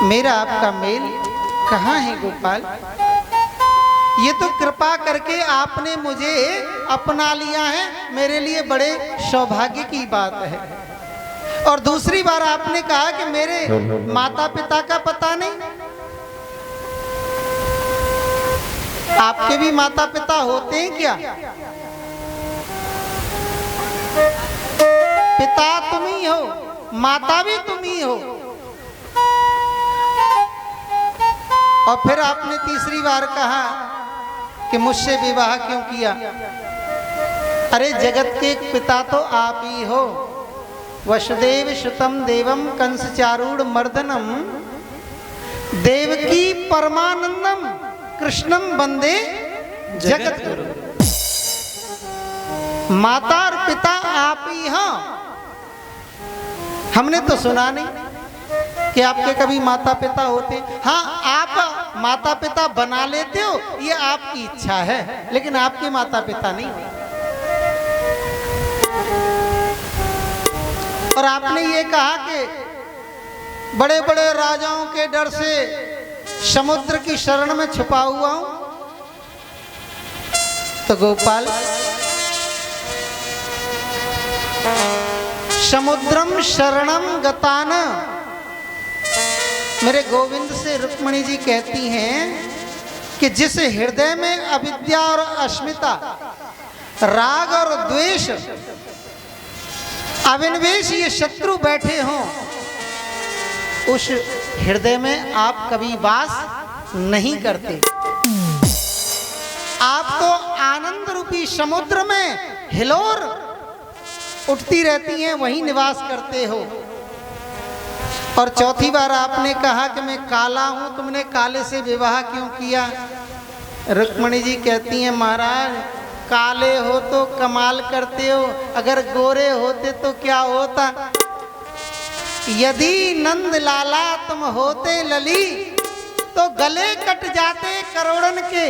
मेरा आपका मेल कहाँ है गोपाल? ये तो कृपा करके आपने मुझे अपना लिया है, मेरे लिए बड़े सौभाग्य की बात है। और दूसरी बार आपने कहा कि मेरे माता पिता का पता नहीं। आपके भी माता पिता होते हैं क्या? पिता तुम ही हो, माता भी तुम ही हो। और फिर आपने तीसरी बार कहा कि मुझसे विवाह क्यों किया? अरे जगत के पिता तो आप ही हो। वसुदेव सुतम देवम कंस चारूढ़ मर्दनम देवकी परमानंदम कृष्णम वंदे जगत गुरु। माता और पिता आप ही हो। हमने तो सुना नहीं कि आपके कभी माता पिता होते। हाँ, आप माता पिता बना लेते हो, ये आपकी इच्छा है, लेकिन आपके माता पिता नहीं। और आपने ये कहा कि बड़े बड़े राजाओं के डर से समुद्र की शरण में छुपा हुआ हूं। तो गोपाल, समुद्रम शरणम गतान, मेरे गोविंद से रुक्मणी जी कहती हैं कि जिस हृदय में अविद्या और अस्मिता, राग और द्वेष, अविनवेश ये शत्रु बैठे हों, उस हृदय में आप कभी वास नहीं करते। आप तो आनंद रूपी समुद्र में हिलोर उठती रहती हैं, वहीं निवास करते हो। और चौथी बार आपने कहा कि मैं काला हूं, तुमने काले से विवाह क्यों किया? रुक्मणी जी कहती हैं, महाराज काले हो तो कमाल करते हो, अगर गोरे होते तो क्या होता? यदि नंद लाला तुम होते लली तो गले कट जाते करोड़न के।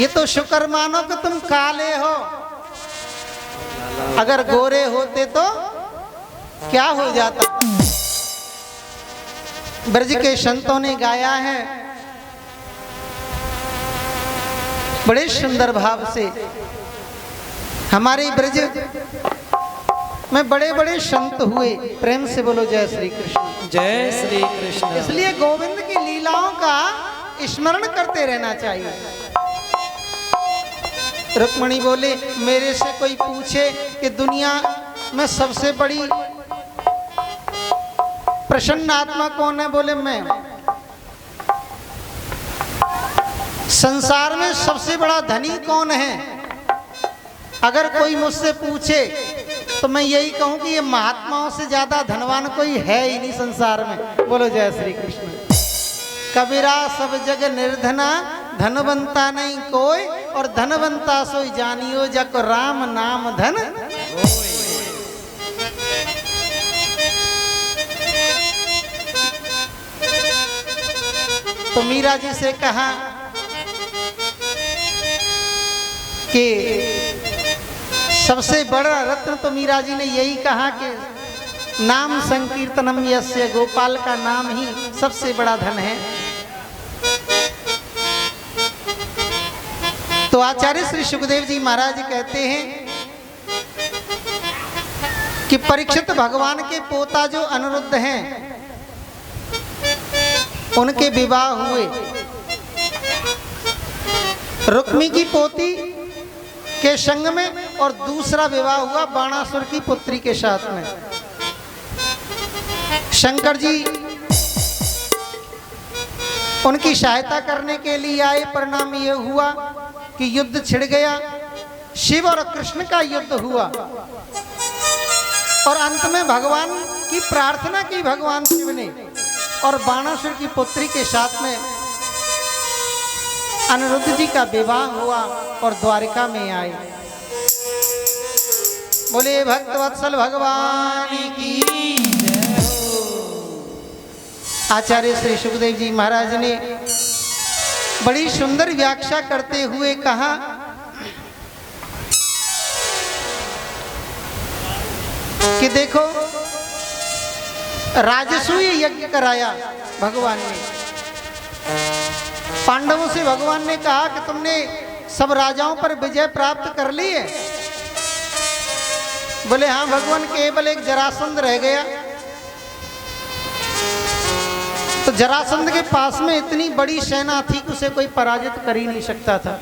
ये तो शुक्र मानो कि तुम काले हो, अगर गोरे होते तो क्या हो जाता? ब्रज के संतों ने गाया है बड़े सुंदर भाव से। हमारे ब्रज में बड़े बड़े संत हुए। प्रेम से बोलो जय श्री कृष्ण। जय श्री कृष्ण। इसलिए गोविंद की लीलाओं का स्मरण करते रहना चाहिए। रुक्मणी बोले, मेरे से कोई पूछे कि दुनिया में सबसे बड़ी प्रसन्न आत्मा कौन है? बोले मैं। संसार में सबसे बड़ा धनी कौन है? अगर कोई मुझसे पूछे तो मैं यही कहूं कि ये महात्माओं से ज्यादा धनवान कोई है ही नहीं संसार में। बोलो जय श्री कृष्ण। कबीरा सब जग निर्धना, धनवंता नहीं कोई, और धनवंता सोई जानियो जको राम नाम धन। तो मीरा जी से कहा कि सबसे बड़ा रत्न, तो मीरा जी ने यही कहा कि नाम संकीर्तनम यस्य, गोपाल का नाम ही सबसे बड़ा धन है। तो आचार्य श्री सुखदेव जी महाराज कहते हैं कि परीक्षित भगवान के पोता जो अनिरुद्ध हैं, उनके विवाह हुए। रुक्मी की पोती के संग में, और दूसरा विवाह हुआ बाणासुर की पुत्री के साथ में। शंकर जी उनकी सहायता करने के लिए आए। परिणाम ये हुआ कि युद्ध छिड़ गया। शिव और कृष्ण का युद्ध हुआ, और अंत में भगवान की प्रार्थना की भगवान शिव ने, और बाणासुर की पुत्री के साथ में अनिरुद्ध जी का विवाह हुआ और द्वारिका में आए। बोले भक्तवत्सल भगवान की जय हो। आचार्य श्री सुखदेव जी महाराज ने बड़ी सुंदर व्याख्या करते हुए कहा कि देखो राजसूय यज्ञ कराया भगवान ने। पांडवों से भगवान ने कहा कि तुमने सब राजाओं पर विजय प्राप्त कर ली है? बोले हाँ भगवान, केवल एक जरासंध रह गया। तो जरासंध के पास में इतनी बड़ी सेना थी कि उसे कोई पराजित कर ही नहीं सकता था।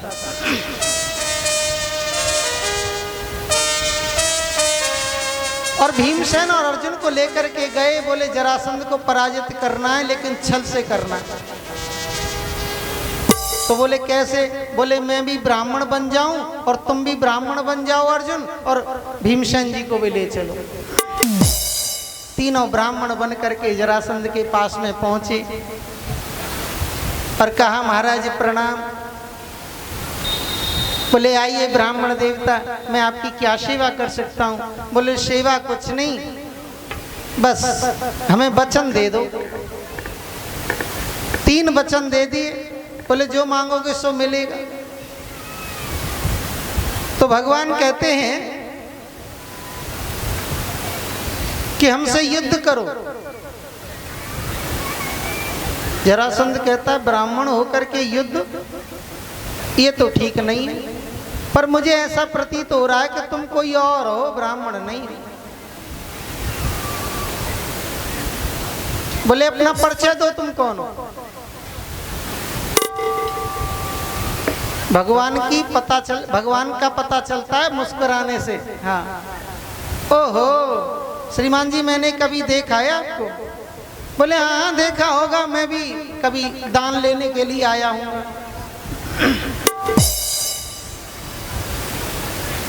और भीमसेन और अर्जुन को लेकर के गए, बोले जरासंध को पराजित करना है लेकिन छल से करना है। तो बोले कैसे? बोले मैं भी ब्राह्मण बन जाऊं और तुम भी ब्राह्मण बन जाओ अर्जुन, और भीमसेन जी को भी ले चलो। तीनों ब्राह्मण बन करके जरासंध के पास में पहुंचे और कहा महाराज प्रणाम। बोले आइए ब्राह्मण देवता, मैं आपकी क्या सेवा कर सकता हूँ? बोले सेवा कुछ नहीं, बस हमें वचन दे दो। 3 वचन दे दिए। बोले जो मांगोगे सो मिलेगा। तो भगवान कहते हैं कि हमसे युद्ध करो। जरासंध कहता है ब्राह्मण होकर के युद्ध, ये तो ठीक नहीं है, पर मुझे ऐसा प्रतीत हो रहा है कि तुम कोई और हो, ब्राह्मण नहीं। बोले अपना परिचय दो, तुम कौन हो? भगवान का पता चलता है मुस्कुराने से। हाँ, ओहो श्रीमान जी, मैंने कभी देखा है आपको? बोले हाँ देखा होगा, मैं भी कभी दान लेने के लिए आया हूं।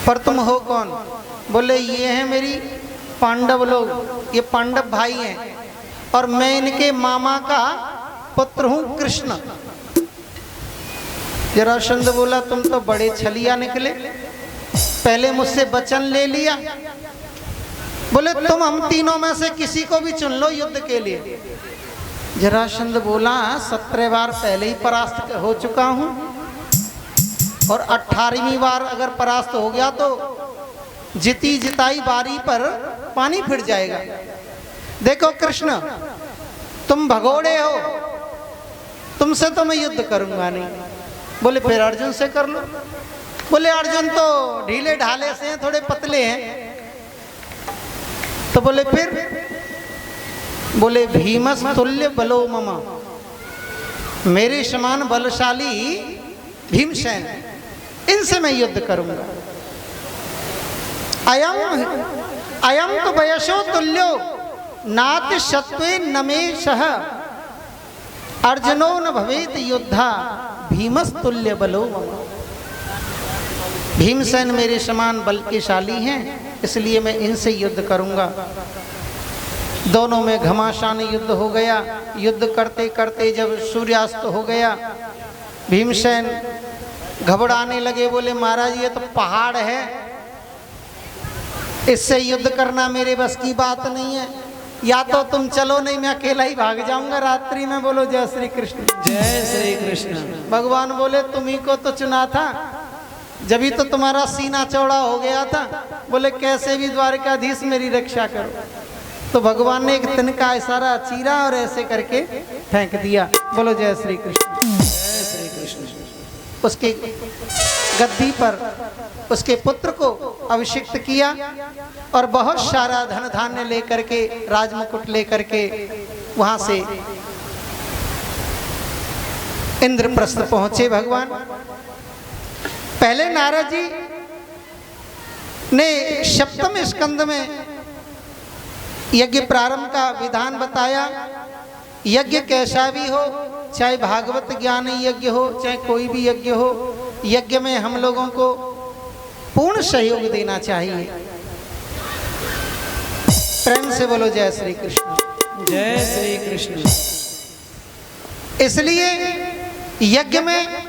पर तुम हो कौन? बोले ये है मेरी पांडव लोग, ये पांडव भाई हैं और मैं इनके मामा का पुत्र हूं कृष्ण। जरासंध बोला तुम तो बड़े छलिया निकले, पहले मुझसे वचन ले लिया। बोले तुम हम तीनों में से किसी को भी चुन लो युद्ध के लिए। जरासंध बोला 17 बार पहले ही परास्त हो चुका हूं और 18वीं बार अगर परास्त हो गया तो जिती जिताई बारी पर पानी फिर जाएगा। देखो कृष्ण, तुम भगोड़े हो, तुमसे तो मैं युद्ध करूंगा नहीं। बोले फिर अर्जुन से कर लो। बोले अर्जुन तो ढीले ढाले से हैं, थोड़े पतले हैं। तो बोले फिर? बोले भीमस तुल्य बलो मम, मेरे समान बलशाली भीमसेन, इनसे मैं युद्ध करूंगा। अयम तो वयसो तुल्यो नाति सत्वे नमेशः, अर्जुनो न भवेत युद्धा भीमस तुल्य बलो मम। भीमसेन मेरे समान बल के शाली हैं, इसलिए मैं इनसे युद्ध करूंगा। दोनों में घमासान युद्ध हो गया। युद्ध करते करते जब सूर्यास्त हो गया, भीमसेन घबराने लगे। बोले महाराज ये तो पहाड़ है, इससे युद्ध करना मेरे बस की बात नहीं है, या तो तुम चलो नहीं मैं अकेला ही भाग जाऊंगा रात्रि में। बोलो जय श्री कृष्ण। जय श्री कृष्ण। भगवान बोले तुम्ही को तो चुना था, जब तो तुम्हारा सीना चौड़ा हो गया था। बोले कैसे भी द्वारकाधीश मेरी रक्षा करो। तो भगवान ने एक तिनका इशारा चीरा और ऐसे करके फेंक दिया। बोलो जय श्री कृष्ण। जय श्री कृष्ण। उसके गद्दी पर उसके पुत्र को अभिषिक्त किया और बहुत सारा धन धान्य लेकर के, राजमुकुट लेकर के वहां से इंद्रप्रस्थ पहुंचे भगवान। पहले नारद जी ने 7वें स्कंद में यज्ञ प्रारंभ का विधान बताया। यज्ञ कैसा भी हो, चाहे भागवत ज्ञान यज्ञ हो, चाहे कोई भी यज्ञ हो, यज्ञ में हम लोगों को पूर्ण सहयोग देना चाहिए। प्रेम से बोलो जय श्री कृष्ण। जय श्री कृष्ण। इसलिए यज्ञ में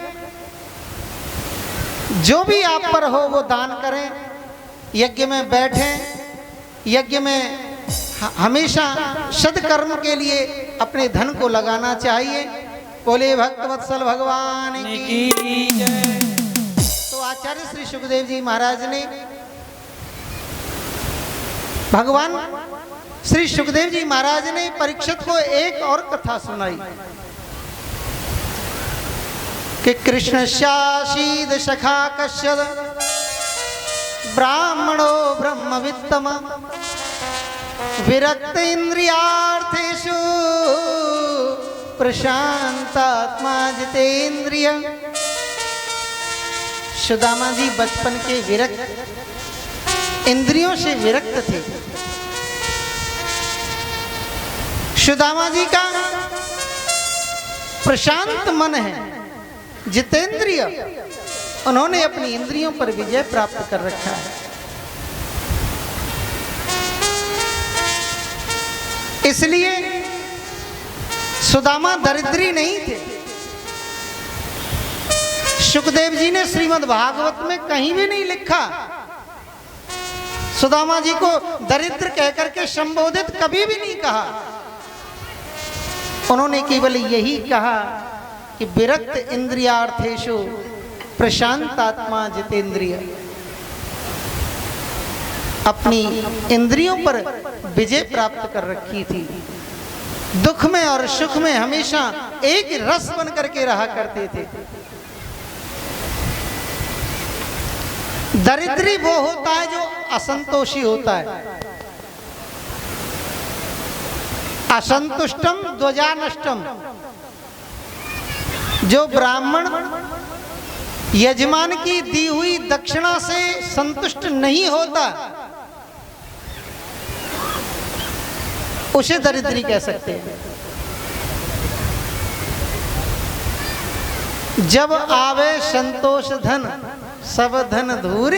जो भी आप पर हो वो दान करें, यज्ञ में बैठें, यज्ञ में हमेशा सदकर्म के लिए अपने धन को लगाना चाहिए। बोले भक्तवत्सल भगवान की जय। तो आचार्य श्री सुखदेव जी महाराज ने भगवान श्री सुखदेव जी महाराज ने परीक्षित को एक और कथा सुनाई कि कृष्ण शासीद सखा कश्यद ब्राह्मणो ब्रह्मवित्तम विरक्त इंद्रियार्थेषु प्रशांतात्मा जितेंद्रिय। सुदामा जी बचपन के विरक्त, इंद्रियों से विरक्त थे। सुदामा जी का प्रशांत मन है, जितेंद्रिय। उन्होंने अपनी इंद्रियों पर विजय प्राप्त कर रखा है। इसलिए सुदामा दरिद्री नहीं थे। सुखदेव जी ने श्रीमद् भागवत में कहीं भी नहीं लिखा, सुदामा जी को दरिद्र कहकर के संबोधित कभी भी नहीं कहा। उन्होंने केवल यही कहा कि विरक्त इंद्रियार्थेषु प्रशांत आत्मा जितेंद्रिय। अपनी इंद्रियों पर विजय प्राप्त कर रखी थी। दुख में और सुख में हमेशा एक रस बन करके रहा करते थे। दरिद्री वो होता है जो असंतोषी होता है। असंतुष्टम ध्वजानष्टम। जो ब्राह्मण यजमान की दी हुई दक्षिणा से संतुष्ट नहीं होता, उसे दरिद्री कह सकते हैं। जब आवे संतोष धन, सब धन धूर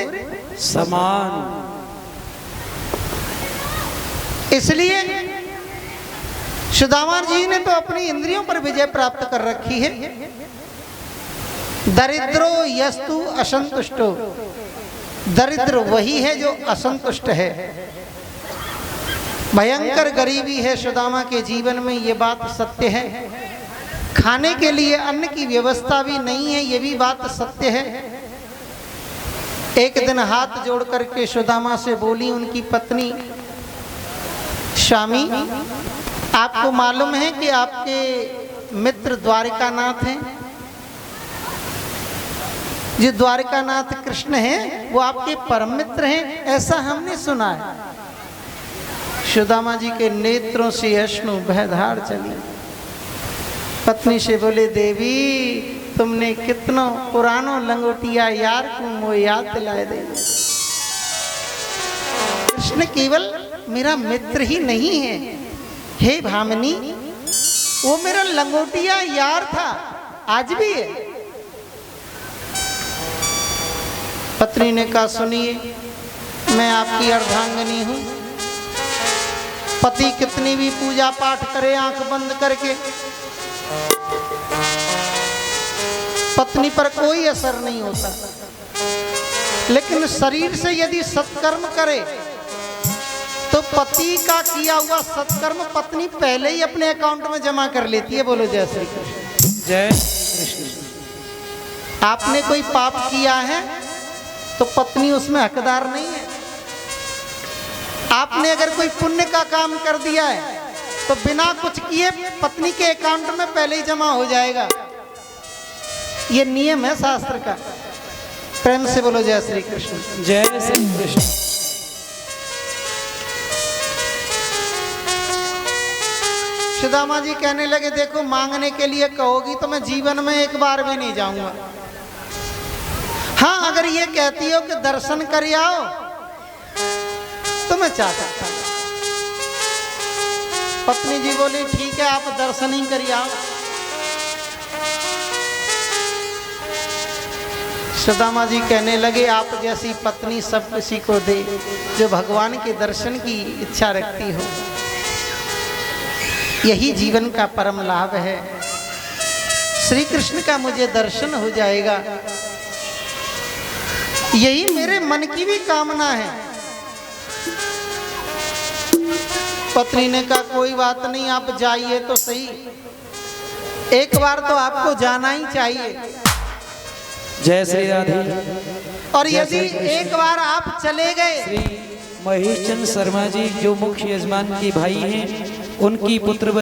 समान। इसलिए सुदामा जी ने तो अपनी इंद्रियों पर विजय प्राप्त कर रखी है। दरिद्रो यस्तु असंतुष्टो। दरिद्र वही है जो असंतुष्ट है। भयंकर गरीबी है सुदामा के जीवन में, ये बात सत्य है। खाने के लिए अन्न की व्यवस्था भी नहीं है, ये भी बात सत्य है। एक दिन हाथ जोड़ करके सुदामा से बोली उनकी पत्नी, स्वामी आपको मालूम है कि आपके मित्र द्वारिकानाथ हैं, जो द्वारिकानाथ कृष्ण हैं वो आपके परम मित्र हैं, ऐसा हमने सुना है। सुदामा जी के नेत्रों से अश्रु बहधार चली। पत्नी से बोले, देवी तुमने कितनों पुरानों लंगोटिया यार को वो याद दिलाए दे। कृष्ण केवल मेरा मित्र ही नहीं है, हे भामिनी, वो मेरा लंगोटिया यार था, आज भी है। पत्नी ने कहा, सुनिए मैं आपकी अर्धांगिनी हूं। पति कितनी भी पूजा पाठ करे आंख बंद करके, पत्नी पर कोई असर नहीं होता। लेकिन शरीर से यदि सत्कर्म करे तो पति का किया हुआ सत्कर्म पत्नी पहले ही अपने अकाउंट में जमा कर लेती है। बोलो जय श्री कृष्ण। जय कृष्ण। आपने कोई पाप किया है तो पत्नी उसमें हकदार नहीं है। आपने अगर कोई पुण्य का काम कर दिया है तो बिना कुछ किए पत्नी के अकाउंट में पहले ही जमा हो जाएगा। ये नियम है शास्त्र का। प्रेम से बोलो जय श्री कृष्ण। जय श्री कृष्ण। सुदामा जी कहने लगे, देखो मांगने के लिए कहोगी तो मैं जीवन में एक बार भी नहीं जाऊंगा। हाँ, अगर ये कहती हो कि दर्शन कर आओ तो मैं चाह सकता हूं। पत्नी जी बोली, ठीक है आप दर्शन ही कर आओ। सुदामा जी कहने लगे, आप जैसी पत्नी सब किसी को दे जो भगवान के दर्शन की इच्छा रखती हो। यही जीवन का परम लाभ है। श्री कृष्ण का मुझे दर्शन हो जाएगा, यही मेरे मन की भी कामना है। पत्नी ने कहा, कोई बात नहीं, आप जाइए तो सही, एक बार तो आपको जाना ही चाहिए। जय श्री राधे। और यदि एक बार आप चले गए, श्री महेश चंद्र शर्मा जी जो मुख्य यजमान के भाई हैं, उनकी पुत्र